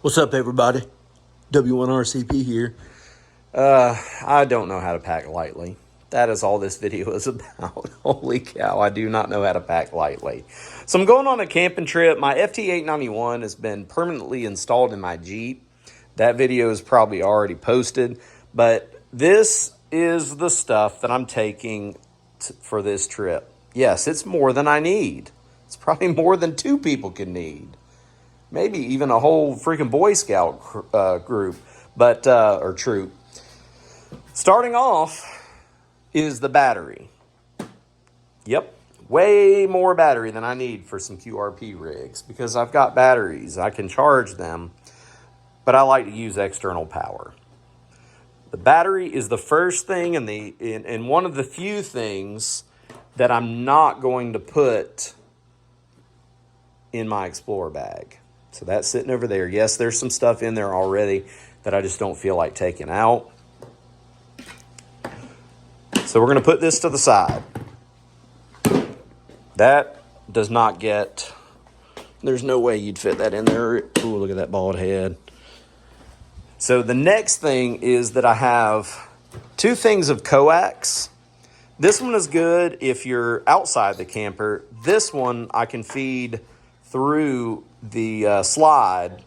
What's up, everybody? W1RCP here. I don't know how to pack lightly. That is all this video is about. Holy cow, I do not know how to pack lightly. So I'm going on a camping trip. My FT891 has been permanently installed in my Jeep. That video is probably already posted. But this is the stuff that I'm taking for this trip. Yes, it's more than I need. It's probably more than two people can need. Maybe even a whole freaking Boy Scout group, or troop. Starting off is the battery. Yep, way more battery than I need for some QRP rigs because I've got batteries. I can charge them, but I like to use external power. The battery is the first thing and one of the few things that I'm not going to put in my Explorer bag. So that's sitting over there. Yes, there's some stuff in there already that I just don't feel like taking out. So we're going to put this to the side. That does not get, there's no way you'd fit that in there. Ooh, look at that bald head. So the next thing is that I have two things of coax. This one is good if you're outside the camper. This one I can feed through the slide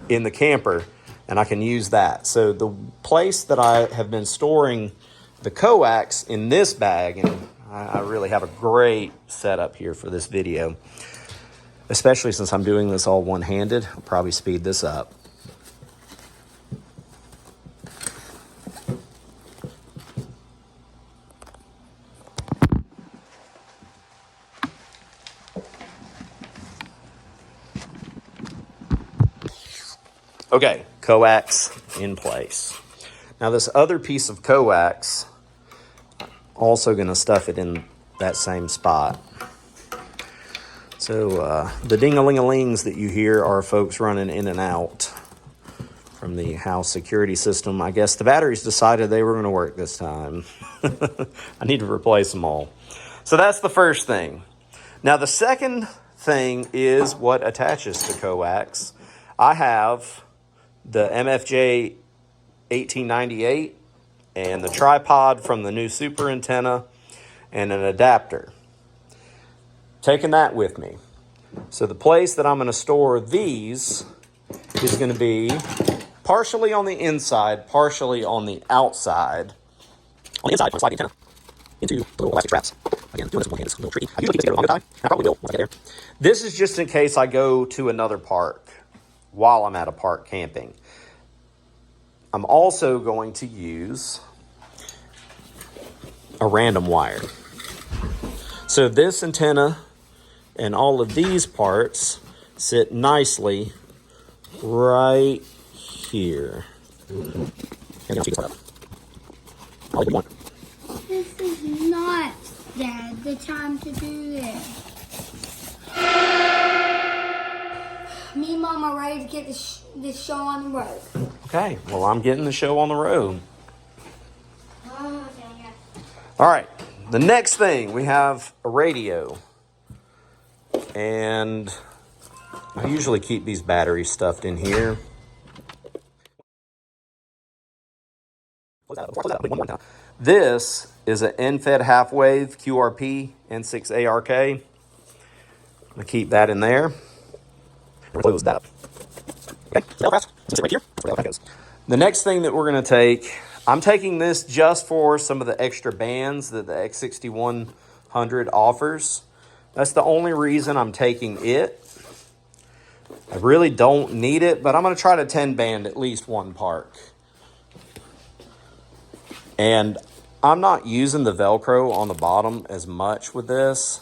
in the camper, and I can use that. So the place that I have been storing the coax in this bag, and I really have a great setup here for this video, especially since I'm doing this all one-handed. I'll probably speed this up. Okay, coax in place. Now this other piece of coax, also going to stuff it in that same spot. So the ding-a-ling-a-lings that you hear are folks running in and out from the house security system. I guess the batteries decided they were going to work this time. I need to replace them all. So that's the first thing. Now the second thing is what attaches to coax. I have the MFJ 1898 and the tripod from the new super antenna and an adapter. Taking that with me. So the place that I'm going to store these is going to be partially on the inside, partially on the outside. On the inside, I'm going to slide the antenna into the little elastic straps. Again, doing this with one hand is a little tricky. I usually keep this together a long time. I probably will once I get there. This is just in case I go to another park while I'm at a park camping. I'm also going to use a random wire. So this antenna and all of these parts sit nicely right here. This is not, Dad, the time to do this. Me and Mom are ready to get this show on the road. Okay, well, I'm getting the show on the road. Oh, dang it. All right, the next thing, we have a radio. And I usually keep these batteries stuffed in here. This is an end-fed half-wave QRP N6 ARK. I'm going to keep that in there. Close that up. Okay, so right here. That's where that goes. The next thing that we're going to take, I'm taking this just for some of the extra bands that the X6100 offers. That's the only reason I'm taking it. I really don't need it, but I'm going to try to 10 band at least one park. And I'm not using the Velcro on the bottom as much with this.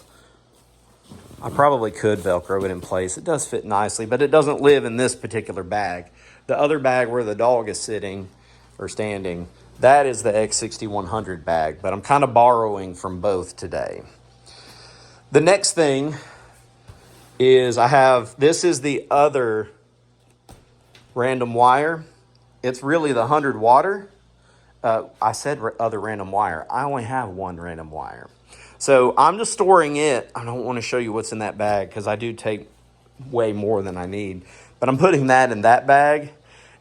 I probably could Velcro it in place. It does fit nicely, but it doesn't live in this particular bag. The other bag where the dog is sitting or standing, that is the X6100 bag, but I'm kind of borrowing from both today. The next thing is this is the other random wire. It's really the 100 water. I said other random wire. I only have one random wire. So I'm just storing it. I don't want to show you what's in that bag because I do take way more than I need. But I'm putting that in that bag.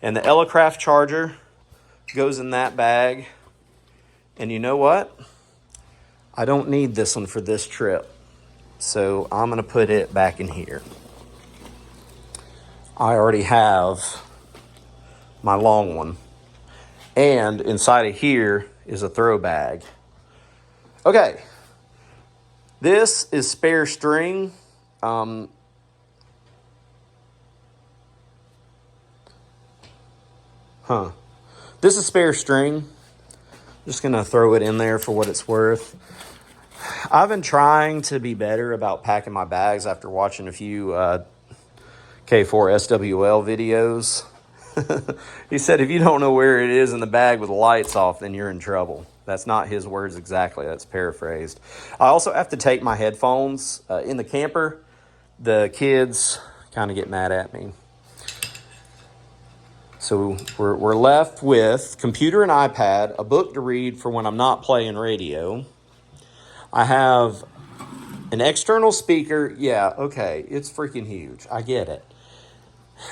And the Elecraft charger goes in that bag. And you know what? I don't need this one for this trip. So I'm going to put it back in here. I already have my long one. And inside of here is a throw bag. Okay. This is spare string. This is spare string. Just going to throw it in there for what it's worth. I've been trying to be better about packing my bags after watching a few K4 SWL videos. He said, if you don't know where it is in the bag with the lights off, then you're in trouble. That's not his words exactly. That's paraphrased. I also have to take my headphones in the camper. The kids kind of get mad at me. So we're left with computer and iPad, a book to read for when I'm not playing radio. I have an external speaker. Yeah, okay, it's freaking huge. I get it.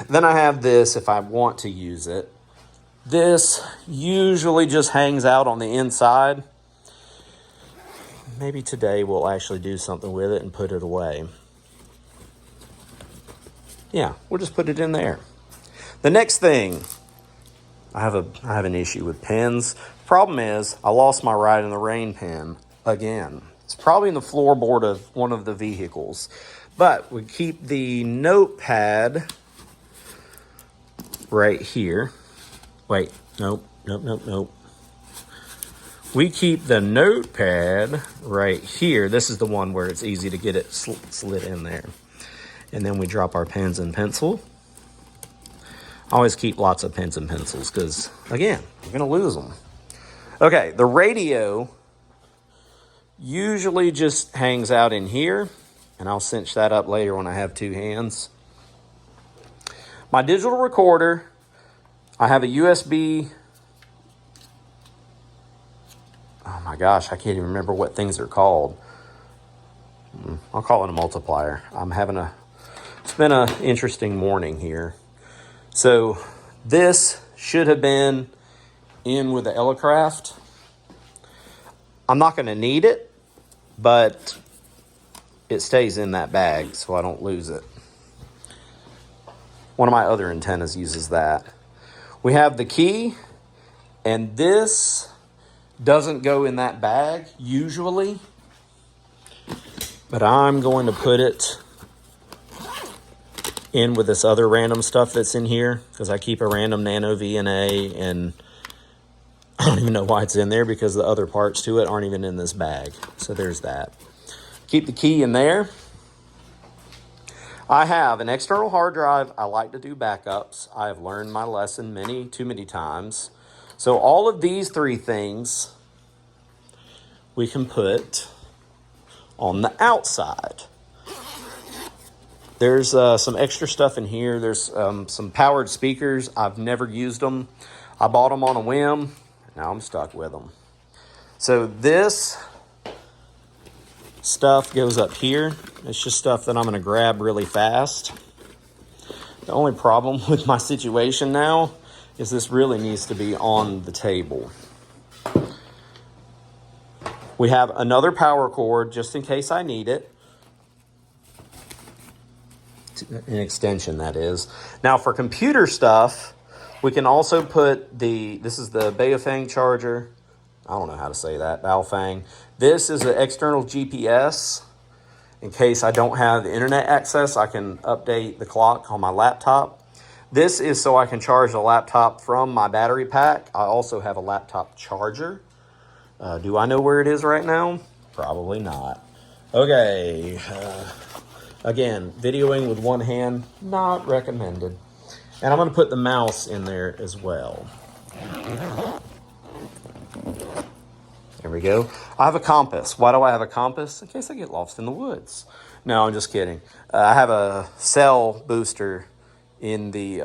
Then I have this if I want to use it. This usually just hangs out on the inside. Maybe today we'll actually do something with it and put it away. Yeah, we'll just put it in there. The next thing, I have an issue with pens. Problem is, I lost my Ride in the Rain pen again. It's probably in the floorboard of one of the vehicles. But we keep the notepad right here. Wait, nope. We keep the notepad right here. This is the one where it's easy to get it slid in there. And then we drop our pens and pencil. I always keep lots of pens and pencils because, again, you're going to lose them. Okay, the radio usually just hangs out in here, and I'll cinch that up later when I have two hands. My digital recorder, I have a USB. Oh my gosh, I can't even remember what things are called. I'll call it a multiplier. It's been an interesting morning here. So this should have been in with the Elecraft. I'm not going to need it, but it stays in that bag so I don't lose it. One of my other antennas uses that. We have the key, and this doesn't go in that bag usually, but I'm going to put it in with this other random stuff that's in here because I keep a random nano VNA, and I don't even know why it's in there because the other parts to it aren't even in this bag. So there's that. Keep the key in there. I have an external hard drive. I like to do backups. I have learned my lesson too many times. So all of these three things we can put on the outside. There's some extra stuff in here. There's some powered speakers. I've never used them. I bought them on a whim. Now I'm stuck with them. So this stuff goes up here. It's just stuff that I'm going to grab really fast. The only problem with my situation now is this really needs to be on the table. We have another power cord just in case I need it. An extension, that is. Now for computer stuff, we can also put this is the Baofeng charger. I don't know how to say that, Baofeng. This is an external GPS. In case I don't have the internet access, I can update the clock on my laptop. This is so I can charge the laptop from my battery pack. I also have a laptop charger. Do I know where it is right now? Probably not. Okay. Again, videoing with one hand, not recommended. And I'm going to put the mouse in there as well. There we go. I have a compass. Why do I have a compass? In case I get lost in the woods. No, I'm just kidding. I have a cell booster in the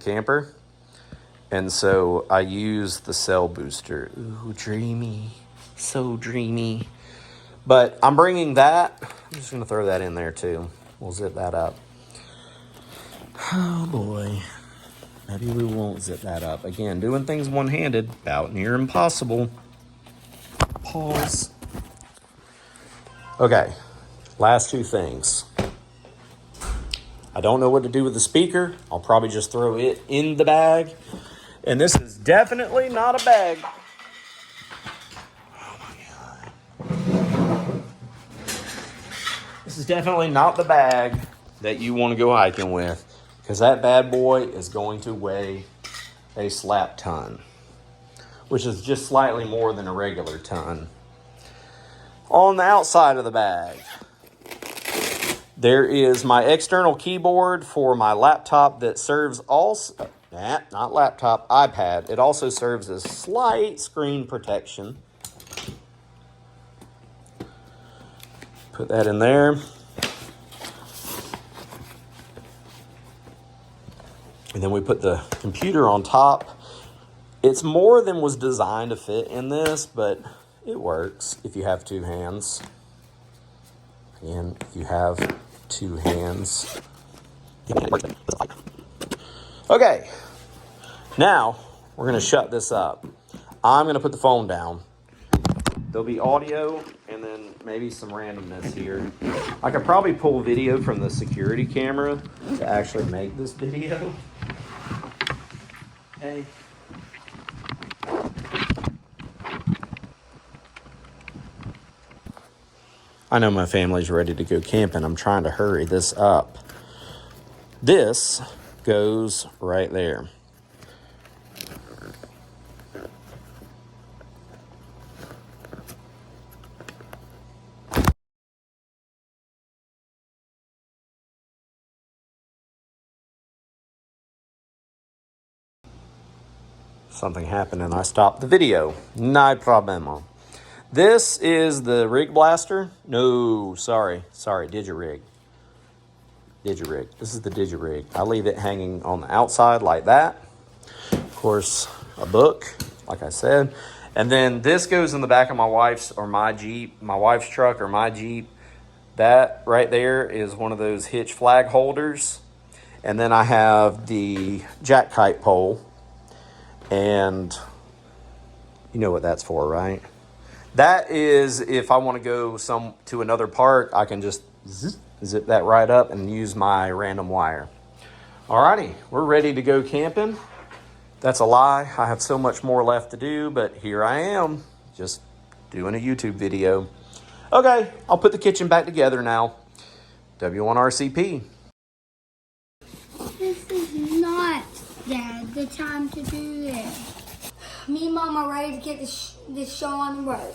camper. And so I use the cell booster. Ooh, dreamy. So dreamy. But I'm bringing that. I'm just going to throw that in there too. We'll zip that up. Oh boy. Maybe we won't zip that up. Again, doing things one-handed, about near impossible. Pause. Okay, last two things. I don't know what to do with the speaker. I'll probably just throw it in the bag. And this is definitely not a bag. Oh my God. This is definitely not the bag that you want to go hiking with, because that bad boy is going to weigh a slap ton, which is just slightly more than a regular ton. On the outside of the bag, there is my external keyboard for my laptop that serves also, not laptop, iPad. It also serves as slight screen protection. Put that in there. And then we put the computer on top. It's more than was designed to fit in this, but it works if you have two hands. And if you have two hands. Okay, now we're gonna shut this up. I'm gonna put the phone down. There'll be audio and then maybe some randomness here. I could probably pull video from the security camera to actually make this video. Hey. I know my family's ready to go camping. I'm trying to hurry this up. This goes right there. Something happened and I stopped the video. No problemo. This is the rig blaster. No, sorry, digirig. Digirig. This is the digirig. I leave it hanging on the outside like that. Of course, a book, like I said. And then this goes in the back of my wife's or my Jeep, my wife's truck or my Jeep. That right there is one of those hitch flag holders. And then I have the jack kite pole. And you know what that's for, right? That is if I want to go to another park, I can just zip that right up and use my random wire. Alrighty, we're ready to go camping. That's a lie. I have so much more left to do, but here I am, just doing a YouTube video. Okay, I'll put the kitchen back together now. W1RCP. This is not, Dad, the time to do this. Me and Mom are ready to get this show on the road.